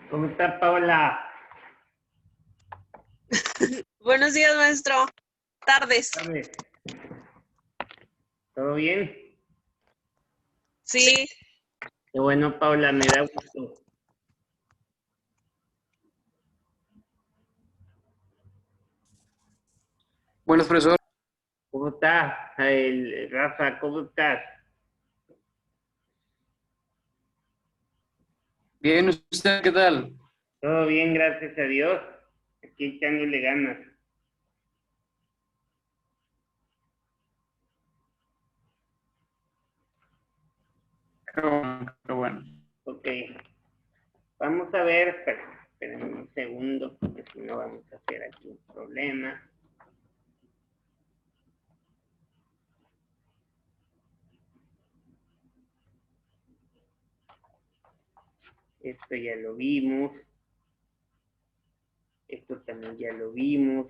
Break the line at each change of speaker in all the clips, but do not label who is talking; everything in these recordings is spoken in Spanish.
¿Cómo está Paola?
Buenos días, maestro. Tardes.
Tardes. ¿Todo bien?
Sí,
Qué bueno, Paola, me da gusto.
Buenas, profesor.
¿Cómo está Rafa? ¿Cómo estás?
Bien, ¿usted qué tal?
Todo bien, gracias a Dios. Aquí echándole ganas.
Qué bueno.
Ok. Vamos a ver, espérenme un segundo, porque si no vamos a hacer aquí un problema. Esto ya lo vimos. Esto también ya lo vimos.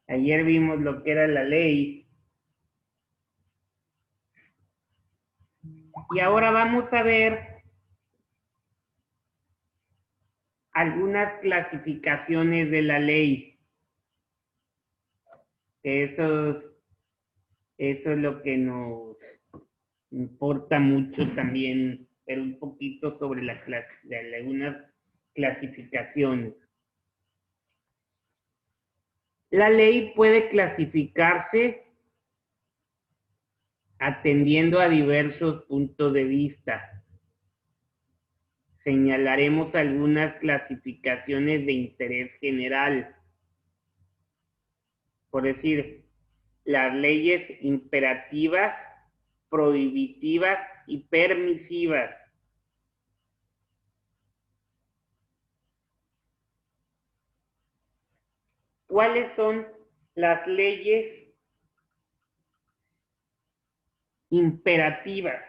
Ayer vimos lo que era la ley. Y ahora vamos a ver algunas clasificaciones de la ley. Eso es lo que nos importa mucho también, pero un poquito sobre de algunas clasificaciones. La ley puede clasificarse atendiendo a diversos puntos de vista. Señalaremos algunas clasificaciones de interés general. Por decir, las leyes imperativas, prohibitivas y permisivas. ¿Cuáles son las leyes imperativas?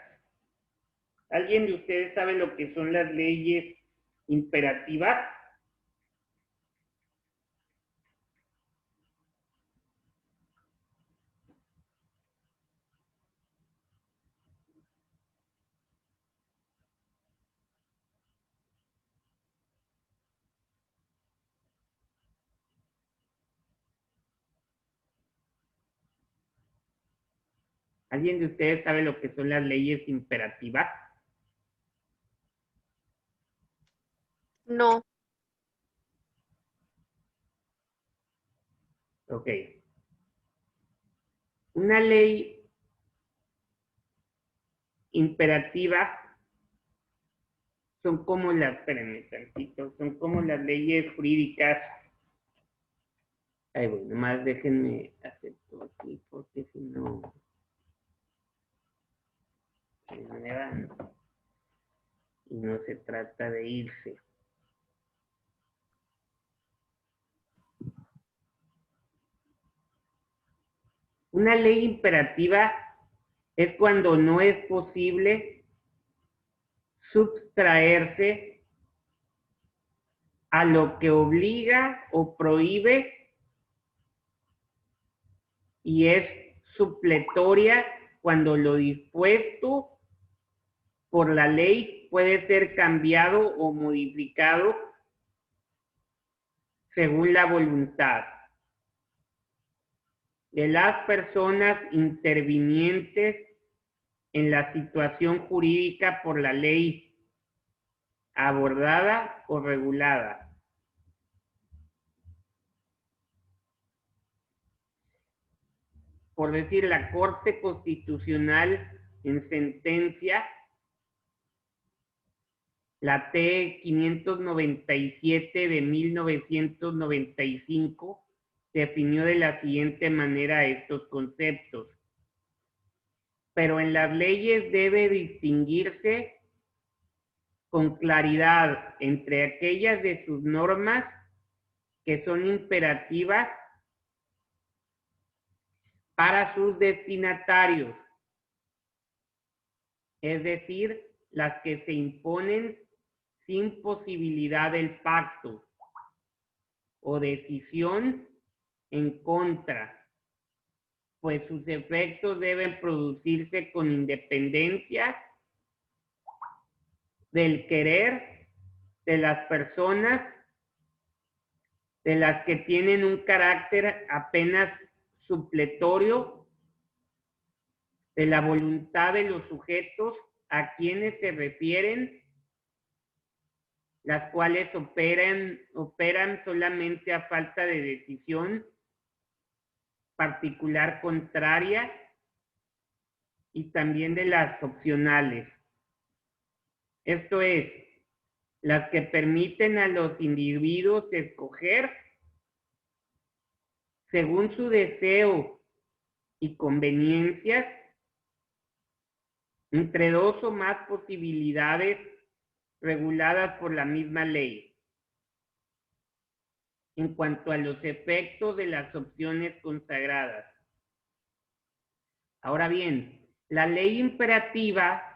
¿Alguien de ustedes sabe lo que son las leyes imperativas? ¿Alguien de ustedes sabe lo que son las leyes imperativas?
no.
Ok. Una ley imperativa son como las, espérenme tantito, son como las leyes jurídicas. Ahí voy, nomás déjenme hacer todo aquí, porque si no, me van. Y no se trata de irse. Una ley imperativa es cuando no es posible sustraerse a lo que obliga o prohíbe y es supletoria cuando lo dispuesto por la ley puede ser cambiado o modificado según la voluntad de las personas intervinientes en la situación jurídica por la ley abordada o regulada. Por decir, la Corte Constitucional en sentencia, la T-597 de 1995, definió de la siguiente manera estos conceptos. Pero en las leyes debe distinguirse con claridad entre aquellas de sus normas que son imperativas para sus destinatarios, es decir, las que se imponen sin posibilidad del pacto o decisión en contra, pues sus efectos deben producirse con independencia del querer de las personas, de las que tienen un carácter apenas supletorio, de la voluntad de los sujetos a quienes se refieren, las cuales operan solamente a falta de decisión particular contraria, y también de las opcionales. Esto es, las que permiten a los individuos escoger según su deseo y conveniencias entre dos o más posibilidades reguladas por la misma ley en cuanto a los efectos de las opciones consagradas. Ahora bien, la ley imperativa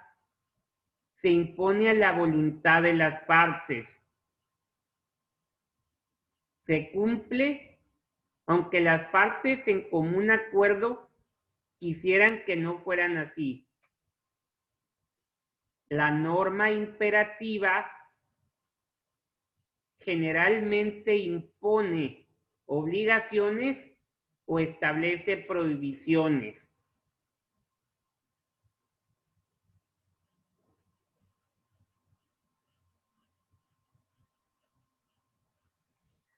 se impone a la voluntad de las partes. Se cumple aunque las partes en común acuerdo quisieran que no fueran así. La norma imperativa generalmente impone obligaciones o establece prohibiciones.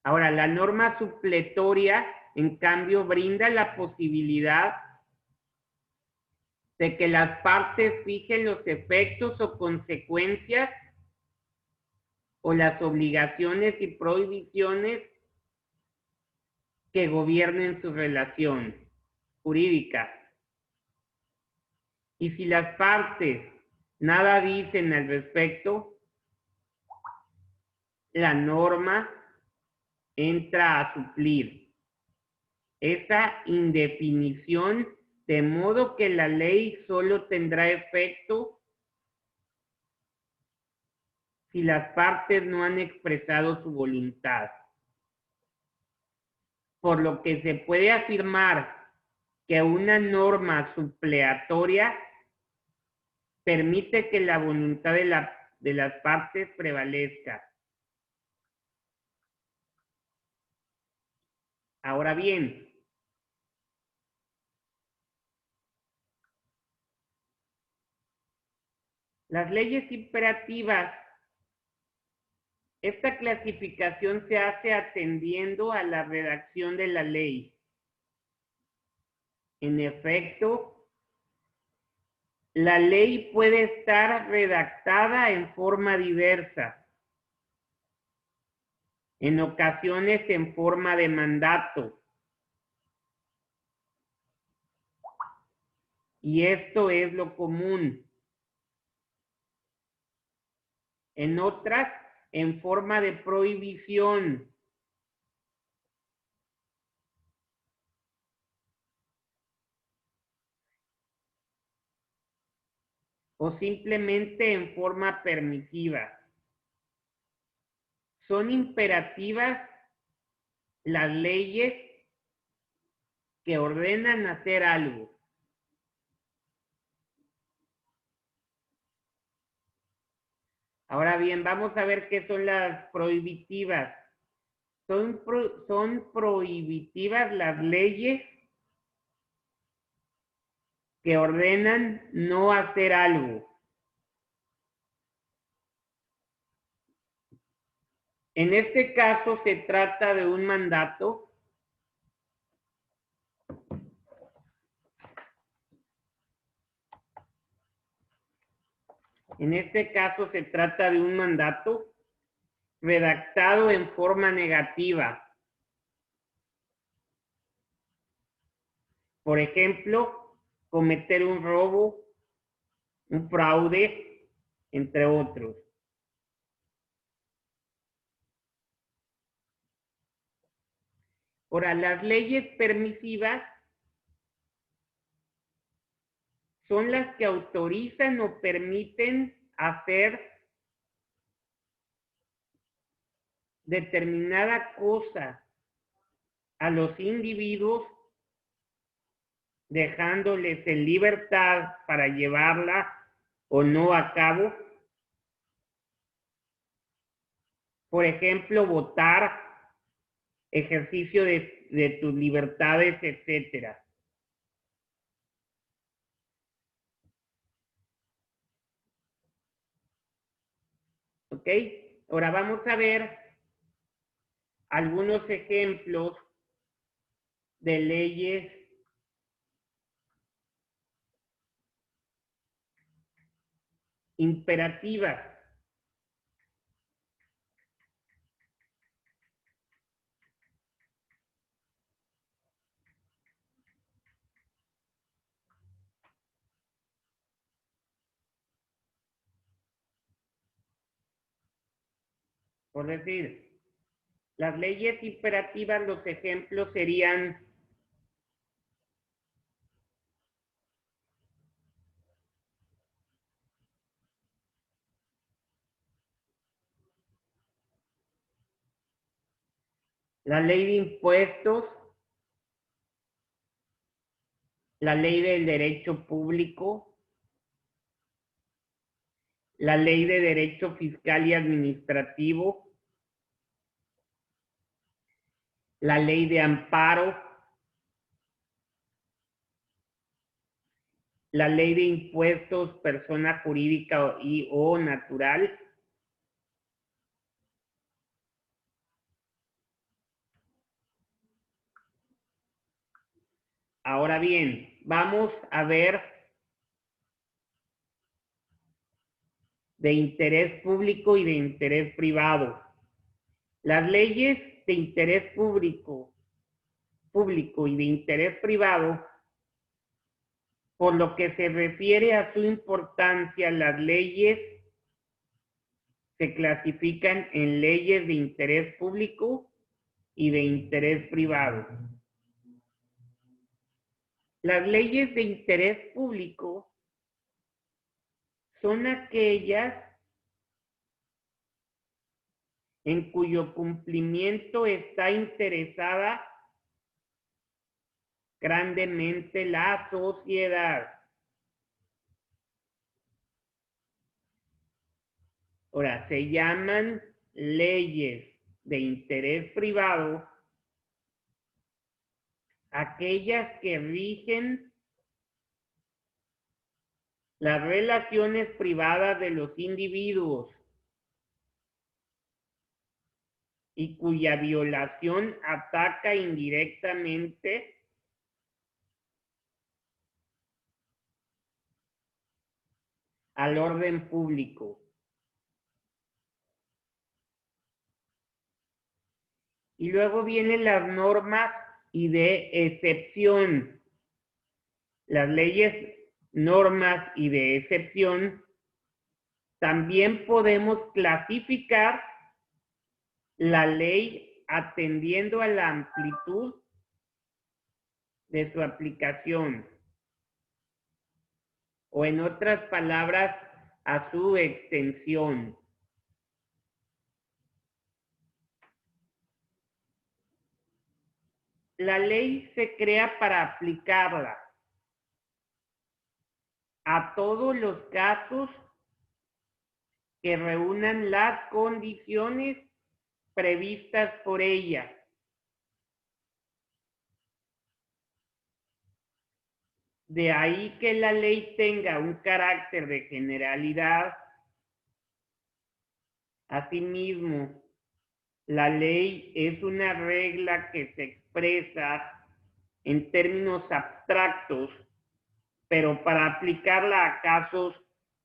Ahora, la norma supletoria, en cambio, brinda la posibilidad de que las partes fijen los efectos o consecuencias o las obligaciones y prohibiciones que gobiernen su relación jurídica. Y si las partes nada dicen al respecto, la norma entra a suplir esa indefinición, de modo que la ley solo tendrá efecto si las partes no han expresado su voluntad. Por lo que se puede afirmar que una norma supleatoria permite que la voluntad de las partes prevalezca. Ahora bien, las leyes imperativas, esta clasificación se hace atendiendo a la redacción de la ley. En efecto, la ley puede estar redactada en forma diversa, en ocasiones en forma de mandato. Y esto es lo común. En otras, en forma de prohibición. O simplemente en forma permisiva. Son imperativas las leyes que ordenan hacer algo. Ahora bien, vamos a ver qué son las prohibitivas. Son prohibitivas las leyes que ordenan no hacer algo. En este caso se trata de un mandato redactado en forma negativa. Por ejemplo, cometer un robo, un fraude, entre otros. Ahora, las leyes permisivas son las que autorizan o permiten hacer determinada cosa a los individuos, dejándoles en libertad para llevarla o no a cabo, Por ejemplo, votar, ejercicio de tus libertades, etcétera. ¿Ok? Ahora vamos a ver algunos ejemplos de leyes imperativas. Por decir, las leyes imperativas, los ejemplos serían la ley de impuestos, la ley del derecho público, la ley de derecho fiscal y administrativo, la ley de amparo, la ley de impuestos, persona jurídica o natural, ahora bien, vamos a ver de interés público y de interés privado. Las leyes de interés público y de interés privado, por lo que se refiere a su importancia, las leyes se clasifican en leyes de interés público y de interés privado. Las leyes de interés público son aquellas en cuyo cumplimiento está interesada grandemente la sociedad. Ahora, se llaman leyes de interés privado aquellas que rigen las relaciones privadas de los individuos y cuya violación ataca indirectamente al orden público. Y luego vienen las normas y de excepción. Las leyes, normas y de excepción también podemos clasificar la ley atendiendo a la amplitud de su aplicación, o en otras palabras, a su extensión. La ley se crea para aplicarla a todos los casos que reúnan las condiciones previstas por ella. De ahí que la ley tenga un carácter de generalidad. Asimismo, la ley es una regla que se expresa en términos abstractos, pero para aplicarla a casos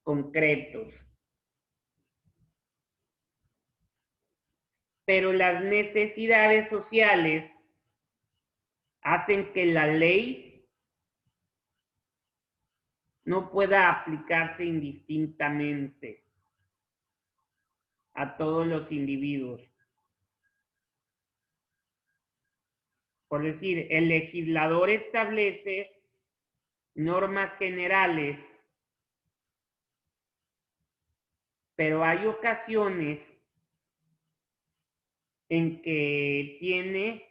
concretos. Pero las necesidades sociales hacen que la ley no pueda aplicarse indistintamente a todos los individuos. Por decir, el legislador establece normas generales, pero hay ocasiones en que tiene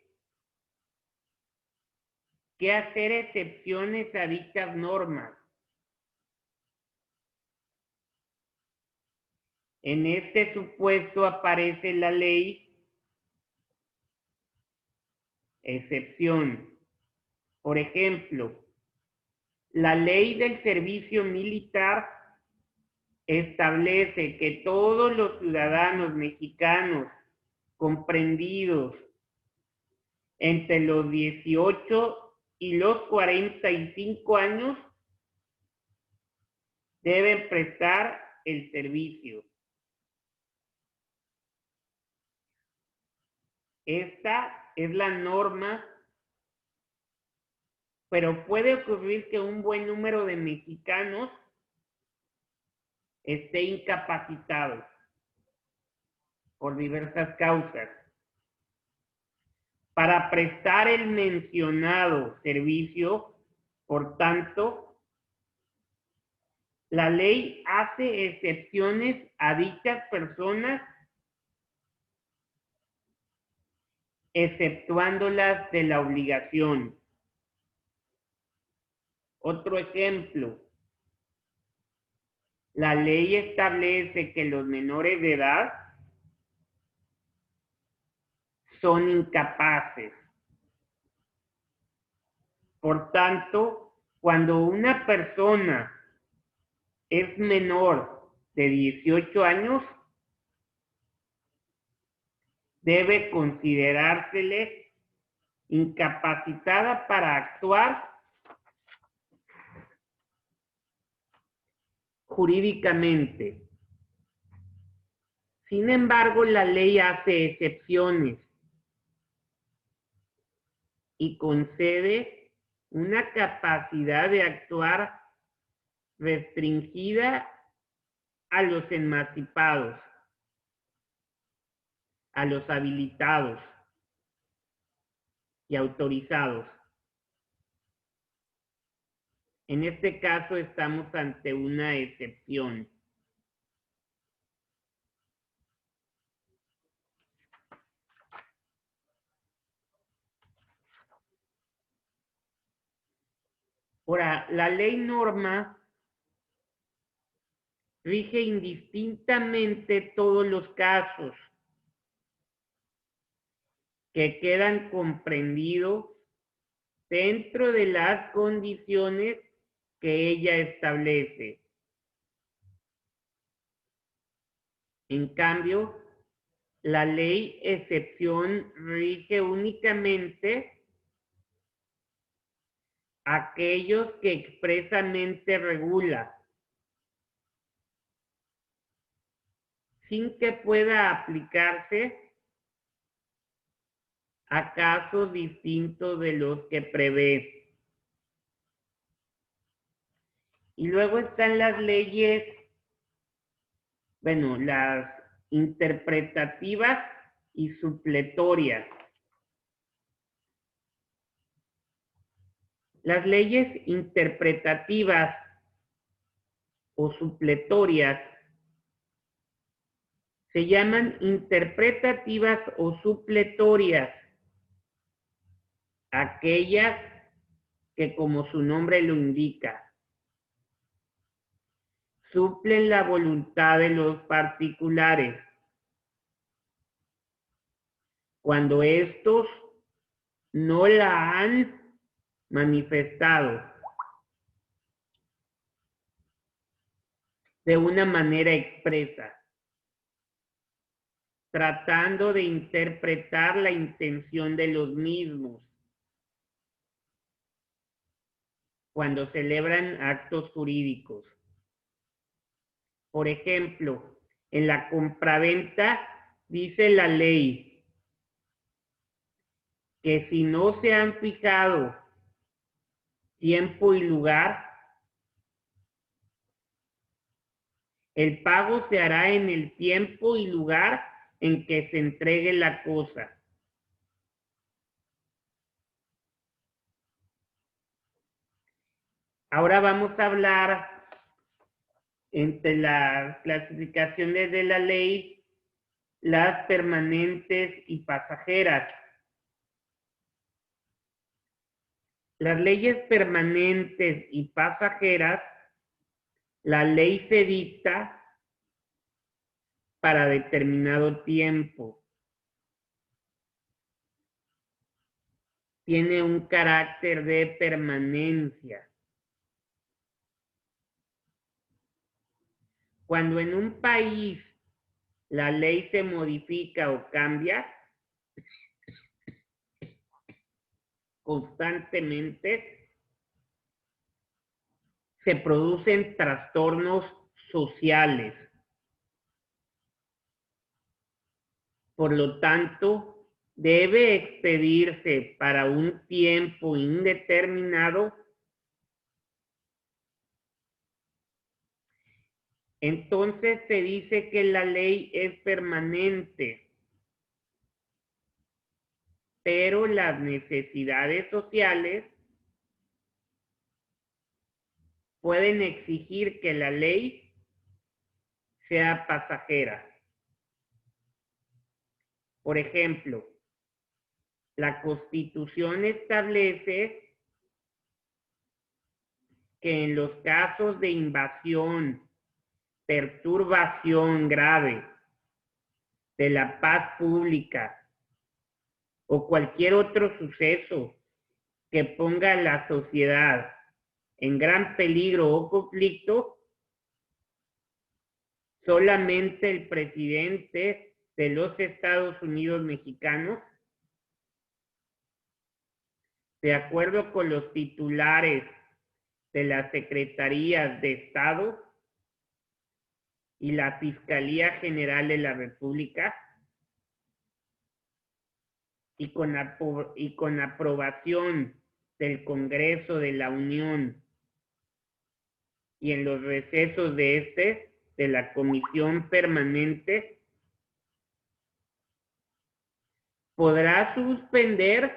que hacer excepciones a dichas normas. En este supuesto aparece la ley excepción. Por ejemplo, la ley del servicio militar establece que todos los ciudadanos mexicanos comprendidos entre los 18 y los 45 años deben prestar el servicio. Esta es la norma, pero puede ocurrir que un buen número de mexicanos esté incapacitado por diversas causas. Para prestar el mencionado servicio, por tanto, la ley hace excepciones a dichas personas, exceptuándolas de la obligación. Otro ejemplo, la ley establece que los menores de edad son incapaces. Por tanto, cuando una persona es menor de 18 años, debe considerársele incapacitada para actuar jurídicamente. Sin embargo, la ley hace excepciones y concede una capacidad de actuar restringida a los emancipados, a los habilitados y autorizados. En este caso estamos ante una excepción. Ahora, la ley norma rige indistintamente todos los casos que quedan comprendidos dentro de las condiciones que ella establece. En cambio, la ley excepción rige únicamente aquellos que expresamente regula, sin que pueda aplicarse a casos distintos de los que prevé. Y luego están las leyes, bueno, las interpretativas y supletorias. Las leyes interpretativas o supletorias se llaman interpretativas o supletorias aquellas que, como su nombre lo indica, suplen la voluntad de los particulares cuando estos no la han manifestado de una manera expresa, tratando de interpretar la intención de los mismos cuando celebran actos jurídicos. Por ejemplo, en la compraventa dice la ley que si no se han fijado tiempo y lugar, el pago se hará en el tiempo y lugar en que se entregue la cosa. Ahora vamos a hablar entre las clasificaciones de la ley, las permanentes y pasajeras. Las leyes permanentes y pasajeras, la ley se dicta para determinado tiempo. Tiene un carácter de permanencia. Cuando en un país la ley se modifica o cambia constantemente, se producen trastornos sociales. Por lo tanto, debe expedirse para un tiempo indeterminado. Entonces se dice que la ley es permanente, pero las necesidades sociales pueden exigir que la ley sea pasajera. Por ejemplo, la Constitución establece que en los casos de invasión, perturbación grave de la paz pública o cualquier otro suceso que ponga a la sociedad en gran peligro o conflicto, solamente el presidente de los Estados Unidos mexicanos, de acuerdo con los titulares de las secretarías de Estado y la Fiscalía General de la República, y con aprobación del Congreso de la Unión y en los recesos de la Comisión Permanente, podrá suspender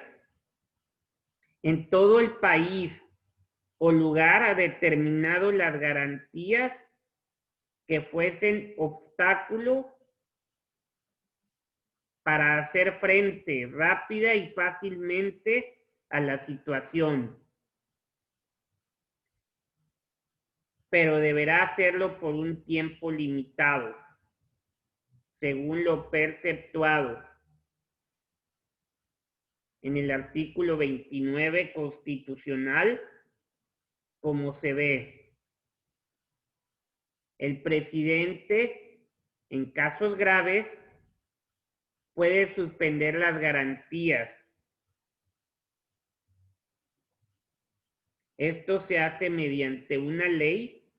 en todo el país o lugar a determinado las garantías que fuesen obstáculo para hacer frente rápida y fácilmente a la situación. Pero deberá hacerlo por un tiempo limitado, según lo perceptuado en el artículo 29 constitucional, como se ve. El presidente, en casos graves, puede suspender las garantías. Esto se hace mediante una ley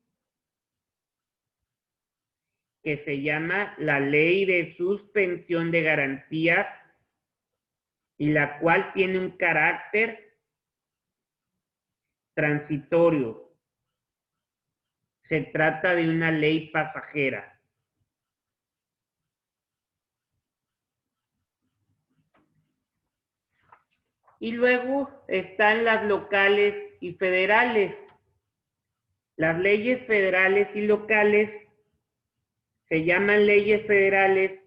que se llama la Ley de Suspensión de Garantías, y la cual tiene un carácter transitorio. Se trata de una ley pasajera. Y luego están las locales y federales. Las leyes federales y locales se llaman leyes federales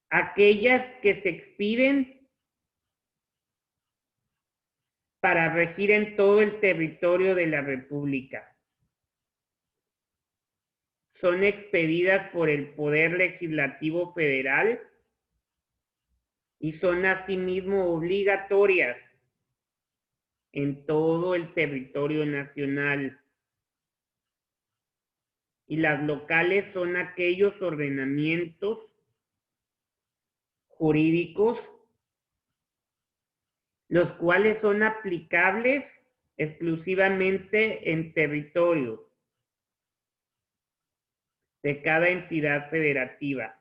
aquellas que se expiden para regir en todo el territorio de la República. Son expedidas por el Poder Legislativo Federal y son asimismo obligatorias en todo el territorio nacional. Y las locales son aquellos ordenamientos jurídicos los cuales son aplicables exclusivamente en territorios de cada entidad federativa.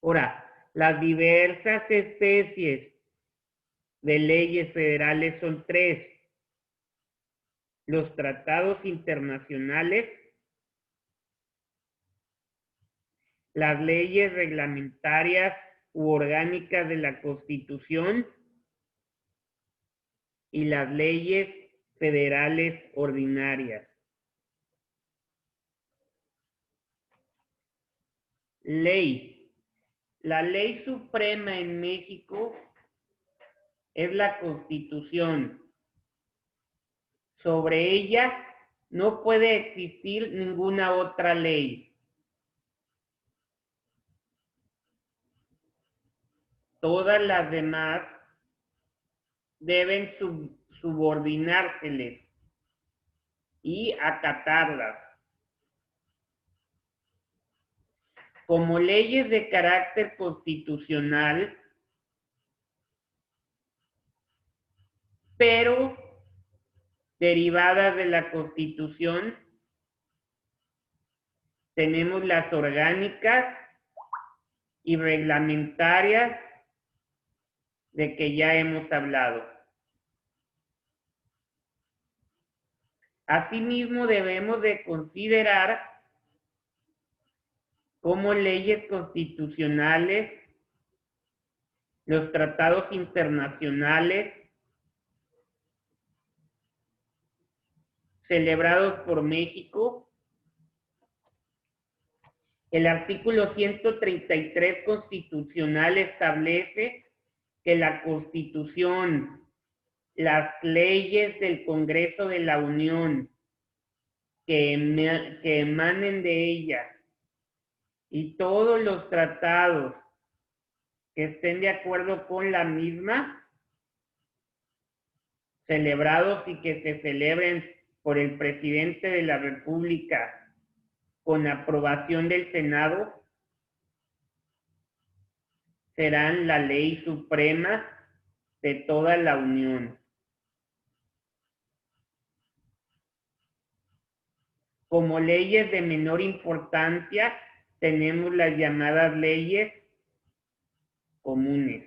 Ahora, las diversas especies de leyes federales son tres: los tratados internacionales, las leyes reglamentarias u orgánicas de la Constitución y las leyes federales ordinarias. Ley. La ley suprema en México es la Constitución. Sobre ella no puede existir ninguna otra ley. Todas las demás deben subordinárseles y acatarlas. Como leyes de carácter constitucional, pero derivadas de la Constitución, tenemos las orgánicas y reglamentarias de que ya hemos hablado. Asimismo, debemos de considerar como leyes constitucionales los tratados internacionales celebrados por México. El artículo 133 constitucional establece que la Constitución, las leyes del Congreso de la Unión que emanen de ella y todos los tratados que estén de acuerdo con la misma, celebrados y que se celebren por el presidente de la República con aprobación del Senado, serán la ley suprema de toda la Unión. Como leyes de menor importancia, tenemos las llamadas leyes comunes,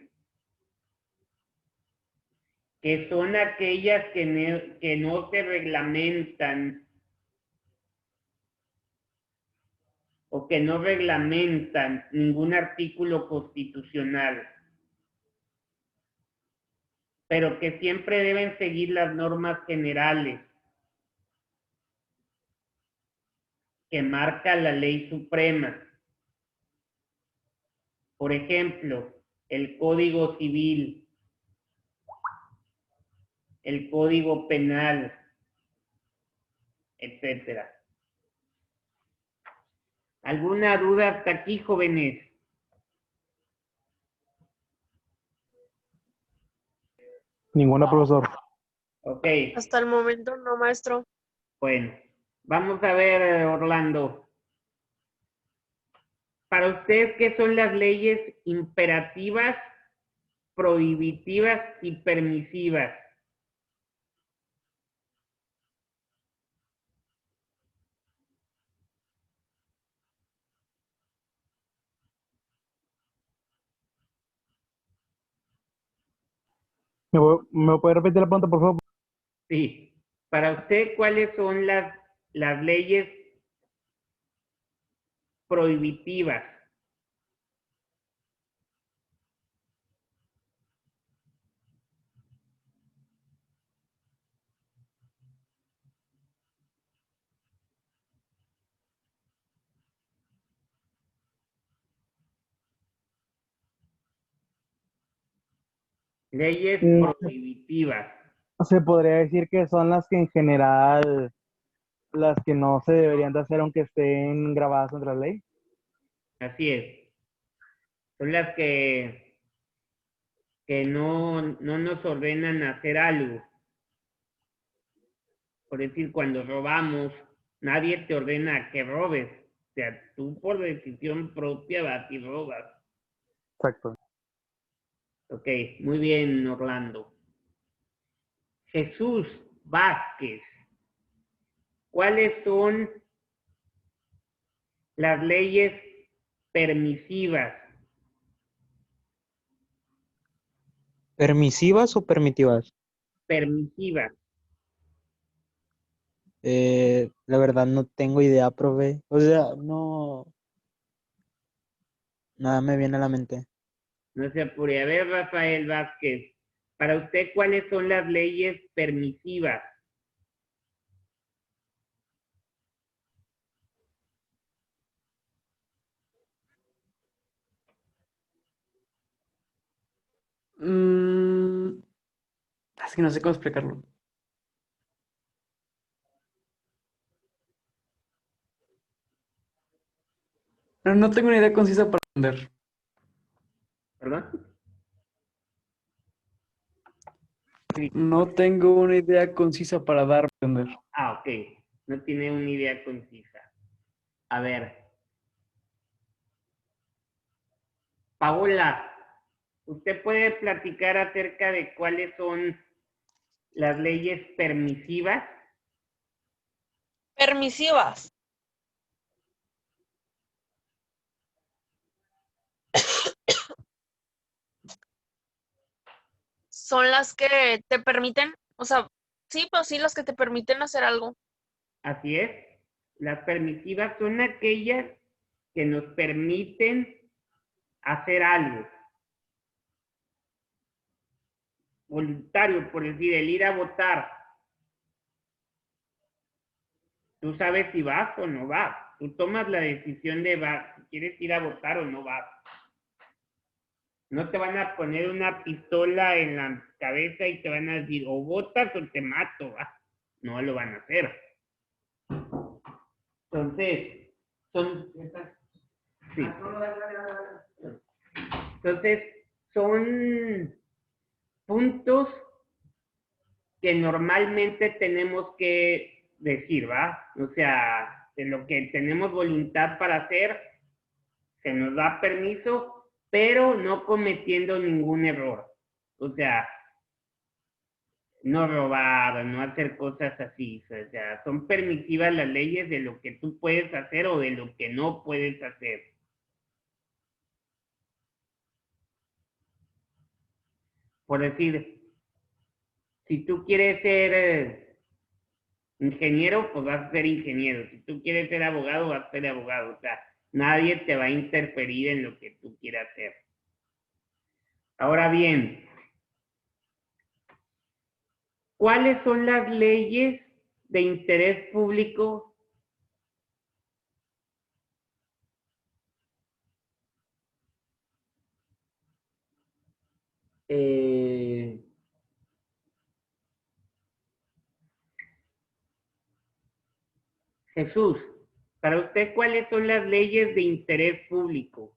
que son aquellas que no se reglamentan o que no reglamentan ningún artículo constitucional, pero que siempre deben seguir las normas generales que marca la ley suprema. Por ejemplo, el Código Civil, el Código Penal, etcétera. ¿Alguna duda hasta aquí, jóvenes?
Ninguna, profesor.
Ok,
Hasta el momento no, maestro.
bueno, vamos a ver, Orlando. Para usted, ¿qué son las leyes imperativas, prohibitivas y permisivas?
¿Me puede repetir la pregunta, por favor?
Sí. Para usted, ¿cuáles son las leyes prohibitivas? Leyes prohibitivas.
Se podría decir que son las que en general, las que no se deberían de hacer aunque estén grabadas en la ley.
Así es. Son las que no nos ordenan hacer algo. Por decir, cuando robamos, nadie te ordena que robes. O sea, tú por decisión propia vas y robas.
Exacto.
Ok, muy bien, Orlando. Jesús Vázquez, ¿cuáles son las leyes permisivas?
¿Permisivas o permitivas?
Permisivas.
La verdad no tengo idea, profe. O sea, no, nada me viene a la mente.
No se apure. A ver, Rafael Vázquez, para usted, ¿cuáles son las leyes permisivas?
Mm, es que no sé cómo explicarlo. No tengo una idea concisa para responder.
¿Perdón? Sí.
No tengo una idea concisa para dar a entender.
Ah, ok. No tiene una idea concisa. A ver. Paola, ¿usted puede platicar acerca de cuáles son las leyes permisivas?
Permisivas. Son las que te permiten, o sea, sí, pues sí, las que te permiten hacer algo.
Así es. Las permisivas son aquellas que nos permiten hacer algo. Voluntario, por decir, el ir a votar. Tú sabes si vas o no vas. Tú tomas la decisión de si quieres ir a votar o no vas. No te van a poner una pistola en la cabeza y te van a decir, o votas o te mato. ¿Va? No lo van a hacer. Entonces, sí. Entonces, son puntos que normalmente tenemos que decir, ¿va? O sea, de lo que tenemos voluntad para hacer, se nos da permiso, pero no cometiendo ningún error. O sea, no robar, no hacer cosas así. O sea, son permisivas las leyes de lo que tú puedes hacer o de lo que no puedes hacer. Por decir, si tú quieres ser ingeniero, pues vas a ser ingeniero. Si tú quieres ser abogado, vas a ser abogado. O sea, nadie te va a interferir en lo que tú quieras hacer. Ahora bien, ¿cuáles son las leyes de interés público? Jesús, para usted, ¿cuáles son las leyes de interés público?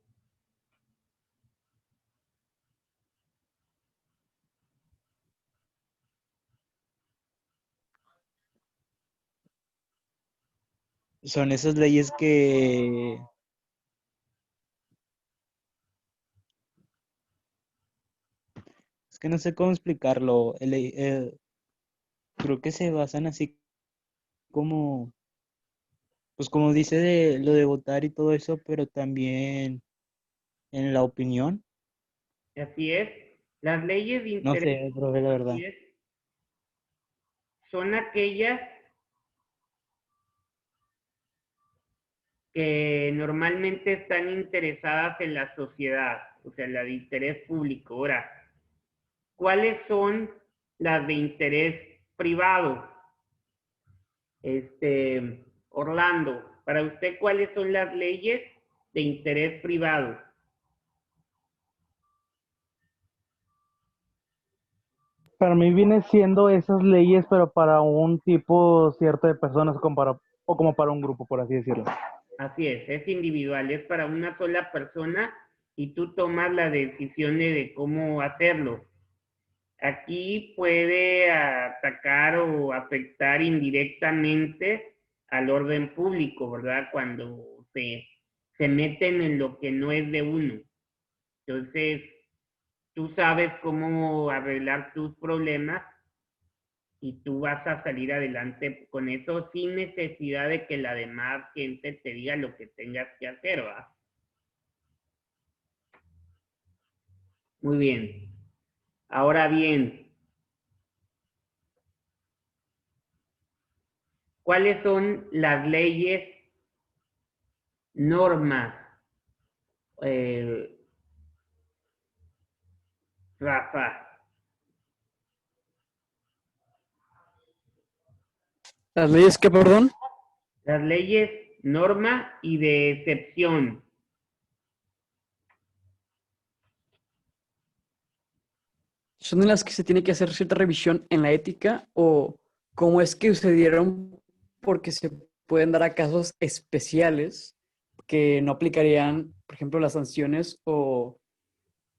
Son esas leyes que es que no sé cómo explicarlo. Creo que se basan así como, pues como dice de lo de votar y todo eso, pero también en la opinión.
Así es. Las leyes de
No
interés
sé, profe, la verdad.
público son aquellas que normalmente están interesadas en la sociedad, o sea, la de interés público. Ahora, ¿cuáles son las de interés privado? Orlando, para usted, ¿cuáles son las leyes de interés privado?
Para mí viene siendo esas leyes, pero para un tipo cierto de personas o como para un grupo, por así decirlo.
Así es individual, es para una sola persona y tú tomas la decisión de cómo hacerlo. Aquí puede atacar o afectar indirectamente al orden público, ¿verdad? Cuando se meten en lo que no es de uno. Entonces, tú sabes cómo arreglar tus problemas y tú vas a salir adelante con eso sin necesidad de que la demás gente te diga lo que tengas que hacer, ¿va? Muy bien. Ahora bien, ¿cuáles son las leyes, normas, eh, Rafa?
¿Las leyes qué, perdón?
Las leyes norma y de excepción.
¿Son en las que se tiene que hacer cierta revisión en la ética o cómo es que sucedieron porque se pueden dar a casos especiales que no aplicarían, por ejemplo, las sanciones o,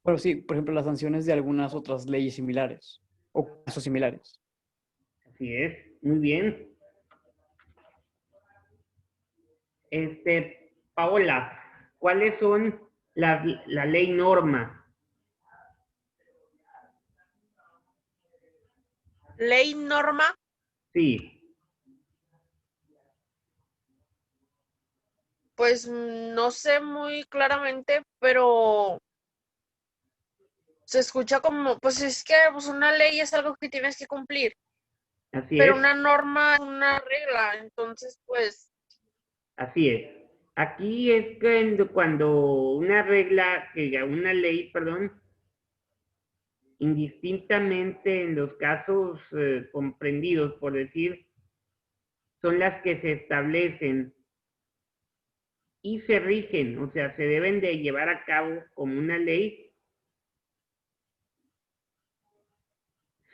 bueno, sí, por ejemplo, las sanciones de algunas otras leyes similares o casos similares.
Así es, muy bien. Paola, ¿cuáles son la ley norma?
Ley norma,
Sí,
pues no sé muy claramente, pero se escucha como, pues es que pues, una ley es algo que tienes que cumplir,
así
pero
es,
una norma es una regla, entonces pues
así es. Aquí es cuando una regla, una ley, perdón, indistintamente en los casos comprendidos, por decir, son las que se establecen y se rigen, o sea, se deben de llevar a cabo como una ley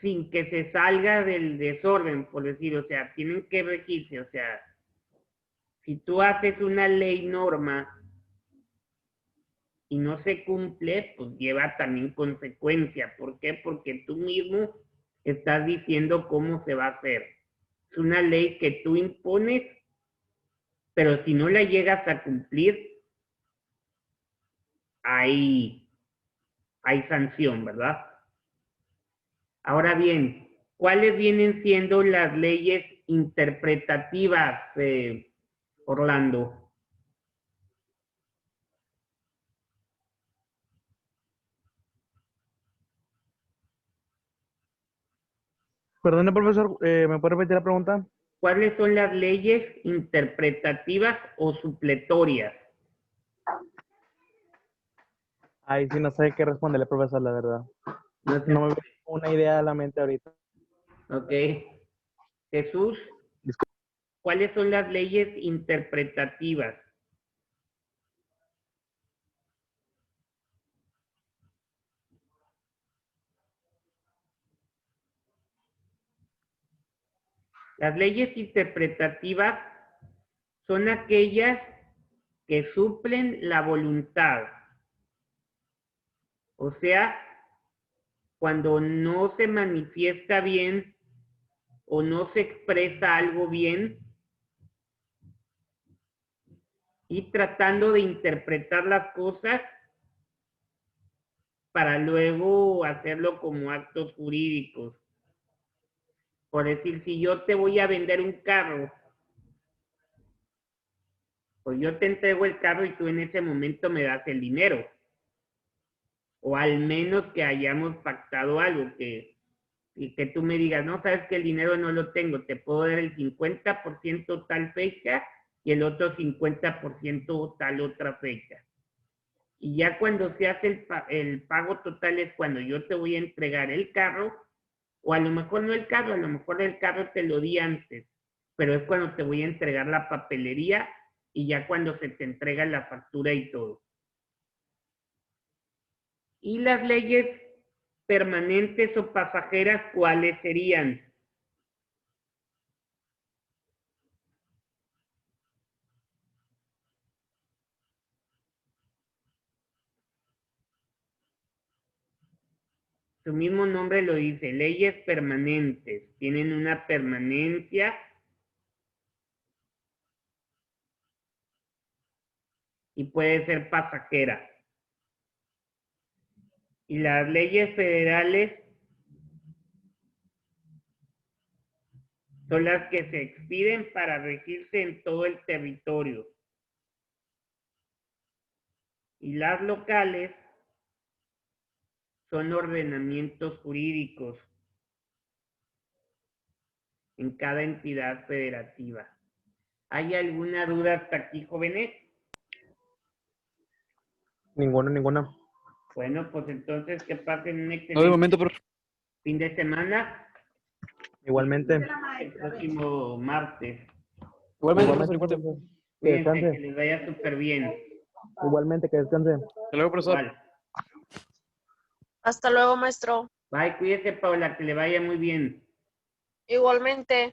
sin que se salga del desorden, por decir, o sea, tienen que regirse, o sea, si tú haces una ley norma y no se cumple, pues lleva también consecuencia. ¿Por qué? Porque tú mismo estás diciendo cómo se va a hacer. Es una ley que tú impones, pero si no la llegas a cumplir, hay sanción, ¿verdad? Ahora bien, ¿cuáles vienen siendo las leyes interpretativas, Orlando?
Perdone, profesor, ¿me puede repetir la pregunta?
¿Cuáles son las leyes interpretativas o supletorias?
Ahí sí no sé qué responderle, profesor, la verdad.
No sé.
No me viene una idea a la mente ahorita.
Ok. Jesús, ¿cuáles son las leyes interpretativas? Las leyes interpretativas son aquellas que suplen la voluntad. O sea, cuando no se manifiesta bien o no se expresa algo bien y tratando de interpretar las cosas para luego hacerlo como actos jurídicos. Por decir, si yo te voy a vender un carro, pues yo te entrego el carro y tú en ese momento me das el dinero. O al menos que hayamos pactado algo, que tú me digas, no, sabes que el dinero no lo tengo, te puedo dar el 50% tal fecha y el otro 50% tal otra fecha. Y ya cuando se hace el pago total es cuando yo te voy a entregar el carro, o a lo mejor no el carro, a lo mejor el carro te lo di antes, pero es cuando te voy a entregar la papelería y ya cuando se te entrega la factura y todo. Y las leyes permanentes o pasajeras, ¿cuáles serían? Su mismo nombre lo dice, leyes permanentes, tienen una permanencia y puede ser pasajera. Y las leyes federales son las que se expiden para regirse en todo el territorio. Y las locales son ordenamientos jurídicos en cada entidad federativa. ¿Hay alguna duda hasta aquí, jóvenes?
Ninguna.
Bueno, pues entonces que pasen un
No, de
excelente
momento, profe.
fin de semana.
Igualmente.
El próximo martes.
Igualmente,
Igualmente,
profesor, igualmente.
profesor. Que
Cuídense, que
descanse.
les vaya súper bien.
Igualmente, que descanse.
Hasta luego, profesor.
Igual.
hasta luego, maestro.
Bye, cuídese, Paula, que le vaya muy bien.
Igualmente.